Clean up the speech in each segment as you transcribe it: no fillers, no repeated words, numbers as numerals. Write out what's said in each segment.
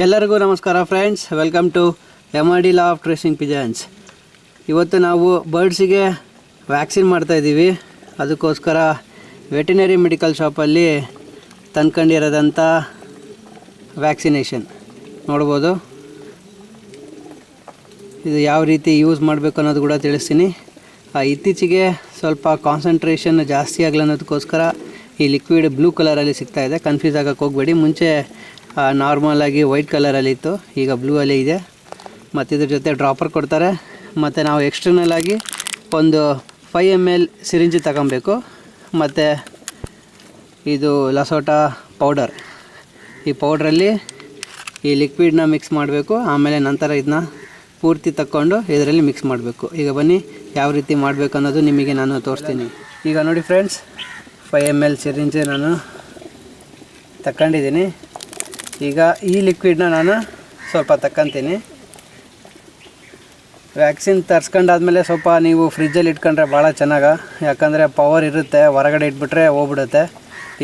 ಎಲ್ಲರಿಗೂ ನಮಸ್ಕಾರ friends, welcome to MRD law of tracing pigeons. ಇವತ್ತು ನಾವು ಬರ್ಡ್ಸಿಗೆ ವ್ಯಾಕ್ಸಿನ್ ಮಾಡ್ತಾಯಿದ್ದೀವಿ. ಅದಕ್ಕೋಸ್ಕರ ವೆಟರ್ನರಿ ಮೆಡಿಕಲ್ ಶಾಪಲ್ಲಿ ತಂದ್ಕೊಂಡಿರೋದಂಥ ವ್ಯಾಕ್ಸಿನೇಷನ್ ನೋಡ್ಬೋದು. ಇದು ಯಾವ ರೀತಿ ಯೂಸ್ ಮಾಡಬೇಕು ಅನ್ನೋದು ಕೂಡ ತಿಳಿಸ್ತೀನಿ. ಇತ್ತೀಚೆಗೆ ಸ್ವಲ್ಪ ಕಾನ್ಸಂಟ್ರೇಷನ್ ಜಾಸ್ತಿ ಆಗಲಿ ಅನ್ನೋದಕ್ಕೋಸ್ಕರ ಈ ಲಿಕ್ವಿಡ್ ಬ್ಲೂ ಕಲರಲ್ಲಿ ಸಿಗ್ತಾಯಿದೆ. ಕನ್ಫ್ಯೂಸ್ ಆಗೋಕ್ಕೆ ಹೋಗಬೇಡಿ. ಮುಂಚೆ ನಾರ್ಮಲಾಗಿ ವೈಟ್ ಕಲರಲ್ಲಿ ಇತ್ತು, ಈಗ ಬ್ಲೂ ಅಲ್ಲಿ ಇದೆ. ಮತ್ತು ಇದ್ರ ಜೊತೆ ಡ್ರಾಪರ್ ಕೊಡ್ತಾರೆ. ಮತ್ತು ನಾವು ಎಕ್ಸ್ಟರ್ನಲಾಗಿ ಒಂದು 5 ml ಸಿರಿಂಜ್ ತಗೊಬೇಕು. ಮತ್ತು ಇದು ಲಸೋಟಾ ಪೌಡರ್, ಈ ಪೌಡ್ರಲ್ಲಿ ಈ ಲಿಕ್ವಿಡ್ನ ಮಿಕ್ಸ್ ಮಾಡಬೇಕು. ಆಮೇಲೆ ನಂತರ ಇದನ್ನ ಪೂರ್ತಿ ತಕ್ಕೊಂಡು ಇದರಲ್ಲಿ ಮಿಕ್ಸ್ ಮಾಡಬೇಕು. ಈಗ ಬನ್ನಿ ಯಾವ ರೀತಿ ಮಾಡಬೇಕು ಅನ್ನೋದು ನಿಮಗೆ ನಾನು ತೋರಿಸ್ತೀನಿ. ಈಗ ನೋಡಿ ಫ್ರೆಂಡ್ಸ್, 5 ml ಸಿರಿಂಜ್ ನಾನು ತಗೊಂಡಿದ್ದೀನಿ. ಈಗ ಈ ಲಿಕ್ವಿಡ್ನ ನಾನು ಸ್ವಲ್ಪ ತಕ್ಕಂತೀನಿ. ವ್ಯಾಕ್ಸಿನ್ ತರಿಸ್ಕೊಂಡಾದ್ಮೇಲೆ ಸ್ವಲ್ಪ ನೀವು ಫ್ರಿಜ್ಜಲ್ಲಿ ಇಟ್ಕೊಂಡ್ರೆ ಭಾಳ ಚೆನ್ನಾಗ, ಯಾಕಂದರೆ ಪವರ್ ಇರುತ್ತೆ. ಹೊರಗಡೆ ಇಟ್ಬಿಟ್ರೆ ಹೋಗ್ಬಿಡುತ್ತೆ.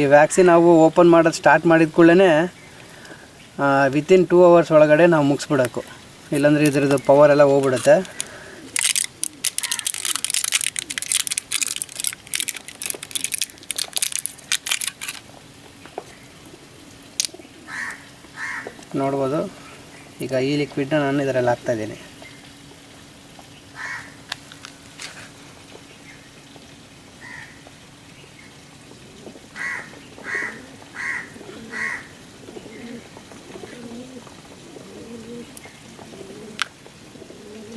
ಈ ವ್ಯಾಕ್ಸಿನ್ ನಾವು ಓಪನ್ ಮಾಡೋದು ಸ್ಟಾರ್ಟ್ ಮಾಡಿದ ಕೂಡಲೇ ವಿತಿನ್ 2 hours ಒಳಗಡೆ ನಾವು ಮುಗಿಸ್ಬಿಡೋಕು, ಇಲ್ಲಾಂದರೆ ಇದ್ರದ್ದು ಪವರ್ ಎಲ್ಲ ಹೋಗ್ಬಿಡುತ್ತೆ. ನೋಡ್ಬೋದು. ಈಗ ಈ ಲಿಕ್ವಿಡ್ನ ನಾನು ಇದರಲ್ಲಿ ಹಾಕ್ತಾಯಿದ್ದೀನಿ.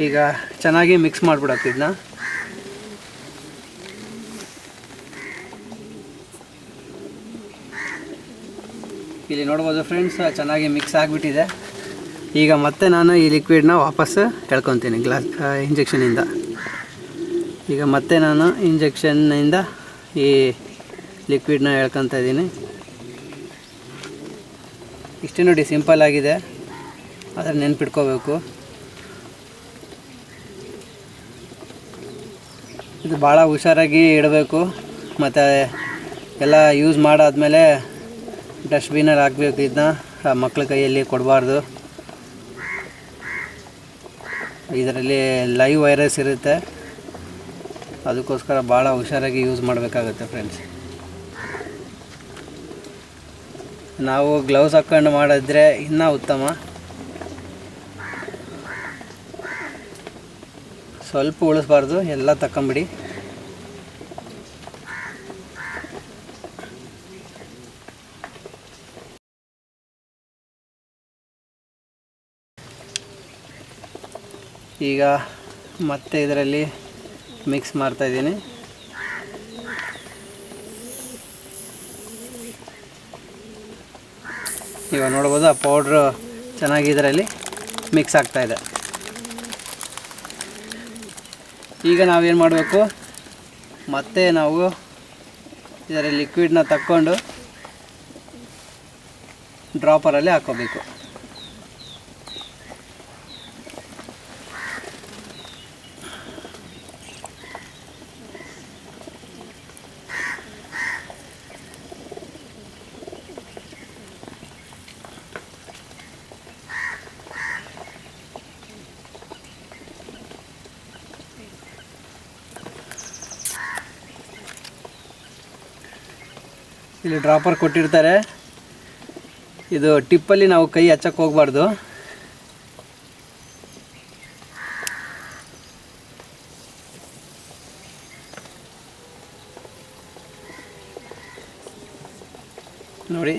ಈಗ ಚೆನ್ನಾಗಿ ಮಿಕ್ಸ್ ಮಾಡಿಬಿಡೋಕೆ ಇದನ್ನ. ಇಲ್ಲಿ ನೋಡ್ಬೋದು ಫ್ರೆಂಡ್ಸ್, ಚೆನ್ನಾಗಿ ಮಿಕ್ಸ್ ಆಗಿಬಿಟ್ಟಿದೆ. ಈಗ ಮತ್ತೆ ನಾನು ಈ ಲಿಕ್ವಿಡ್ನ ವಾಪಸ್ ಎಳ್ಕೊತೀನಿ ಇಂಜೆಕ್ಷನಿಂದ. ಈಗ ಮತ್ತೆ ನಾನು ಇಂಜೆಕ್ಷನ್ನಿಂದ ಈ ಲಿಕ್ವಿಡ್ನ ಎಳ್ಕೊತಾ ಇದ್ದೀನಿ. ಇಷ್ಟೇ ನೋಡಿ, ಸಿಂಪಲ್ ಆಗಿದೆ, ಅದನ್ನು ನೆನ್ಪಿಟ್ಕೋಬೇಕು. ಇದು ಭಾಳ ಹುಷಾರಾಗಿ ಇಡಬೇಕು. ಮತ್ತು ಎಲ್ಲ ಯೂಸ್ ಮಾಡಾದ್ಮೇಲೆ ಡಸ್ಟ್ಬಿನಲ್ಲಿ ಹಾಕಬೇಕು. ಇದನ್ನ ಮಕ್ಕಳ ಕೈಯಲ್ಲಿ ಕೊಡಬಾರ್ದು. ಇದರಲ್ಲಿ ಲೈವ್ ವೈರಸ್ ಇರುತ್ತೆ, ಅದಕ್ಕೋಸ್ಕರ ಭಾಳ ಹುಷಾರಾಗಿ ಯೂಸ್ ಮಾಡಬೇಕಾಗುತ್ತೆ ಫ್ರೆಂಡ್ಸ್. ನಾವು ಗ್ಲೌಸ್ ಹಾಕ್ಕೊಂಡು ಮಾಡಿದ್ರೆ ಇನ್ನೂ ಉತ್ತಮ. ಸ್ವಲ್ಪ ಉಳಿಸ್ಬಾರ್ದು, ಎಲ್ಲ ತಗೊಂಬಿಡಿ. ಈಗ ಮತ್ತೆ ಇದರಲ್ಲಿ ಮಿಕ್ಸ್ ಮಾಡ್ತಾಯಿದ್ದೀನಿ. ಈಗ ನೋಡ್ಬೋದು, ಆ ಪೌಡ್ರು ಚೆನ್ನಾಗಿ ಇದರಲ್ಲಿ ಮಿಕ್ಸ್ ಆಗ್ತಾಯಿದೆ. ಈಗ ನಾವೇನು ಮಾಡಬೇಕು, ಮತ್ತೆ ನಾವು ಇದರ ಲಿಕ್ವಿಡ್ನ ತಕ್ಕೊಂಡು ಡ್ರಾಪರಲ್ಲಿ ಹಾಕ್ಕೋಬೇಕು. ಇಲ್ಲಿ ಡ್ರಾಪರ್ ಕೊಟ್ಟಿರ್ತಾರೆ. ಇದು ಟಿಪ್ಪಲ್ಲಿ ನಾವು ಕೈ ಹಚ್ಚಕ್ಕೆ ಹೋಗಬಾರ್ದು. ನೋಡಿ,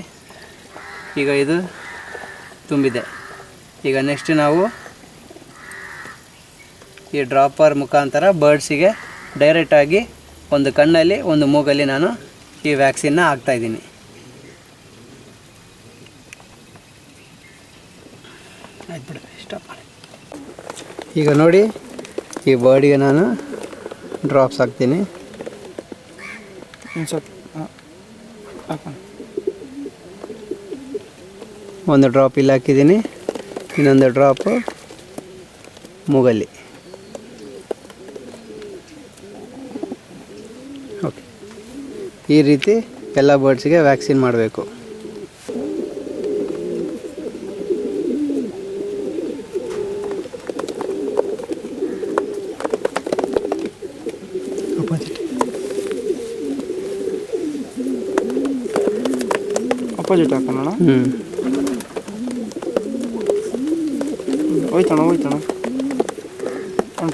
ಈಗ ಇದು ತುಂಬಿದೆ. ಈಗ ನೆಕ್ಸ್ಟ್ ನಾವು ಈ ಡ್ರಾಪರ್ ಮುಖಾಂತರ ಬರ್ಡ್ಸಿಗೆ ಡೈರೆಕ್ಟಾಗಿ ಒಂದು ಕಣ್ಣಲ್ಲಿ ಒಂದು ಮೂಗಲ್ಲಿ ನಾನು ಈ ವ್ಯಾಕ್ಸಿನ್ನ ಹಾಕ್ತಾಯಿದ್ದೀನಿ. ಆಯ್ತು ಬಿಡಿ, ಸ್ಟಾಪ್ ಮಾಡಿ. ಈಗ ನೋಡಿ, ಈ ಬರ್ಡಿಗೆ ನಾನು ಡ್ರಾಪ್ಸ್ ಹಾಕ್ತೀನಿ. ಒಂದು ಡ್ರಾಪ್ ಇಲ್ಲಿ ಹಾಕಿದ್ದೀನಿ, ಇನ್ನೊಂದು ಡ್ರಾಪು ಮೂಗಲ್ಲಿ. ಓಕೆ, ಈ ರೀತಿ ಎಲ್ಲ ಬರ್ಡ್ಸಿಗೆ ವ್ಯಾಕ್ಸಿನ್ ಮಾಡಬೇಕು. ಅಪೋಸಿಟ್ ಹಾಕೋಣ. ಹ್ಞೂ ಹೋಯ್ತಣ್ಣ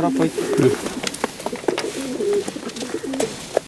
ಡ್ರಾಪ್ ಹೋಯ್ತು. ಹ್ಞೂ